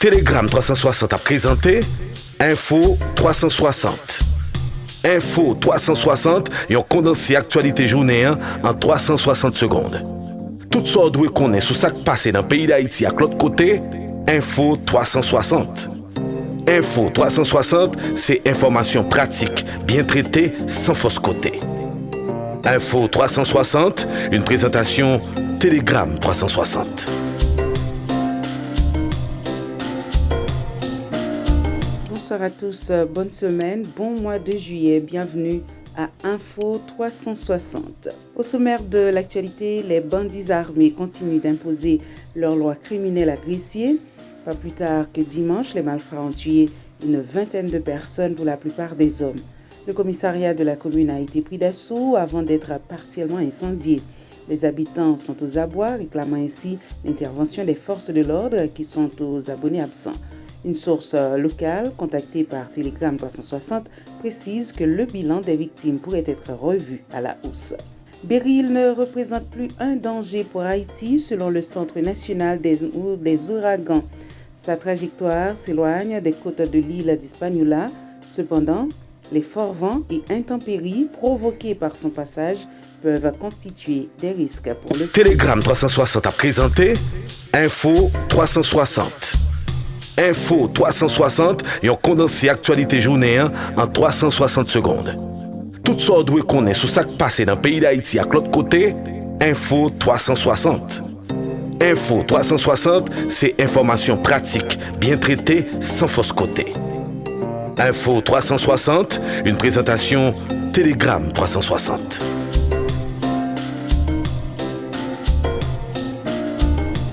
Telegram 360 a présenté Info 360. Info 360 et on condense l'actualité journée en 360 secondes. Tout ça doit connaître sur ce qui passe dans le pays d'Haïti à l'autre côté. Info 360. Info 360, c'est information pratique, bien traitée, sans fausse côté. Info 360, une présentation Telegram 360. Bonsoir à tous, bonne semaine, bon mois de juillet, bienvenue à Info 360. Au sommaire de l'actualité, les bandits armés continuent d'imposer leur loi criminelle à Gressier. Pas plus tard que dimanche, les malfrats ont tué une vingtaine de personnes, pour la plupart des hommes. Le commissariat de la commune a été pris d'assaut avant d'être partiellement incendié. Les habitants sont aux abois, réclamant ainsi l'intervention des forces de l'ordre qui sont aux abonnés absents. Une source locale, contactée par Telegram 360, précise que le bilan des victimes pourrait être revu à la hausse. Beryl ne représente plus un danger pour Haïti selon le Centre national des ouragans. Sa trajectoire s'éloigne des côtes de l'île d'Hispaniola. Cependant, les forts vents et intempéries provoqués par son passage peuvent constituer des risques pour le Telegram 360 a présenté Info 360. Info 360 et on condense l'actualité journée en 360 secondes. Tout ça doit connaître sur ce qui passe dans le pays d'Haïti à l'autre côté. Info 360. Info 360, c'est information pratique, bien traitée, sans fausse côté. Info 360, une présentation Telegram 360.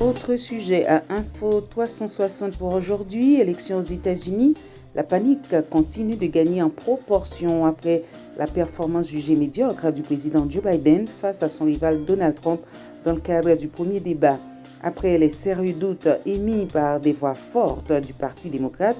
Autre sujet à Info 360 pour aujourd'hui, élections aux États-Unis. La panique continue de gagner en proportion après la performance jugée médiocre du président Joe Biden face à son rival Donald Trump dans le cadre du premier débat. Après les sérieux doutes émis par des voix fortes du Parti démocrate,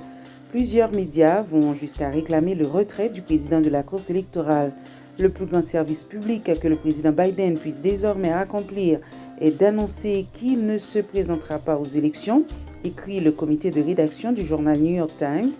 plusieurs médias vont jusqu'à réclamer le retrait du président de la course électorale. Le plus grand service public que le président Biden puisse désormais accomplir est d'annoncer qu'il ne se présentera pas aux élections, écrit le comité de rédaction du journal New York Times.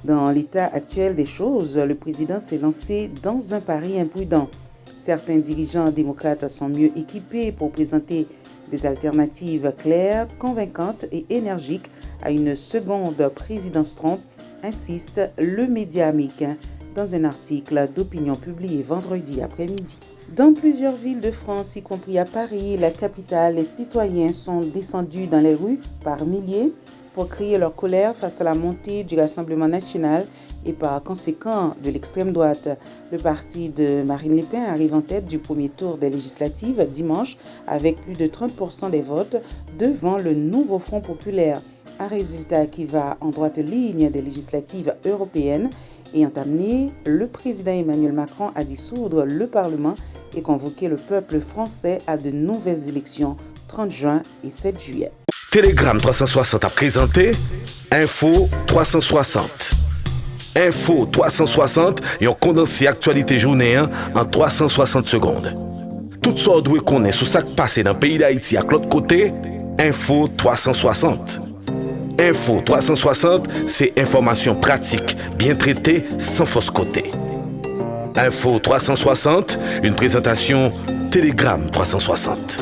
Dans l'état actuel des choses, le président s'est lancé dans un pari imprudent. Certains dirigeants démocrates sont mieux équipés pour présenter des alternatives claires, convaincantes et énergiques à une seconde présidence Trump, insiste le média américain dans un article d'opinion publié vendredi après-midi. Dans plusieurs villes de France, y compris à Paris, la capitale, les citoyens sont descendus dans les rues par milliers pour crier leur colère face à la montée du Rassemblement national et par conséquent de l'extrême droite. Le parti de Marine Le Pen arrive en tête du premier tour des législatives dimanche avec plus de 30% des votes devant le nouveau Front populaire. Un résultat qui va en droite ligne des législatives européennes ayant amené le président Emmanuel Macron à dissoudre le Parlement et convoquer le peuple français à de nouvelles élections 30 juin et 7 juillet. Telegram 360 a présenté Info 360. Info 360 et on condense l'actualité journée en 360 secondes. Tout ça doit connaître sur ce qui passe dans le pays d'Haïti à l'autre côté. Info 360. Info 360, c'est information pratique, bien traitée, sans fausse côté. Info 360, une présentation Telegram 360.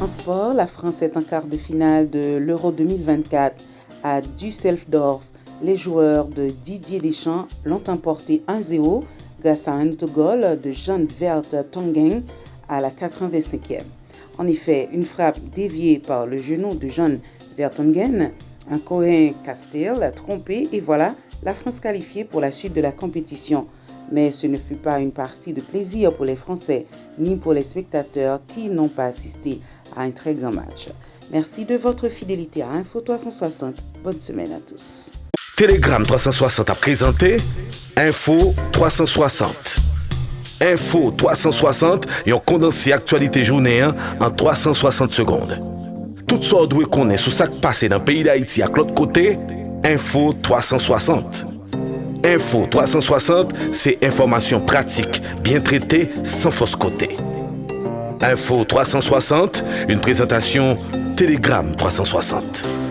En sport, la France est en quart de finale de l'Euro 2024 à Düsseldorf. Les joueurs de Didier Deschamps l'ont emporté 1-0 grâce à un autogol de Jan Vertonghen à la 85e. En effet, une frappe déviée par le genou de Jan Vertonghen, un Coréen Castel trompé et voilà la France qualifiée pour la suite de la compétition. Mais ce ne fut pas une partie de plaisir pour les Français ni pour les spectateurs qui n'ont pas assisté à un très grand match. Merci de votre fidélité à Info 360. Bonne semaine à tous. Telegram 360 a présenté Info 360. Info 360 et on condense l'actualité journée en 360 secondes. Tout ça doit connaître sur ce qui passe dans le pays d'Haïti à l'autre côté. Info 360. Info 360, c'est information pratique, bien traitée, sans fausse côté. Info 360, une présentation Télégramme 360.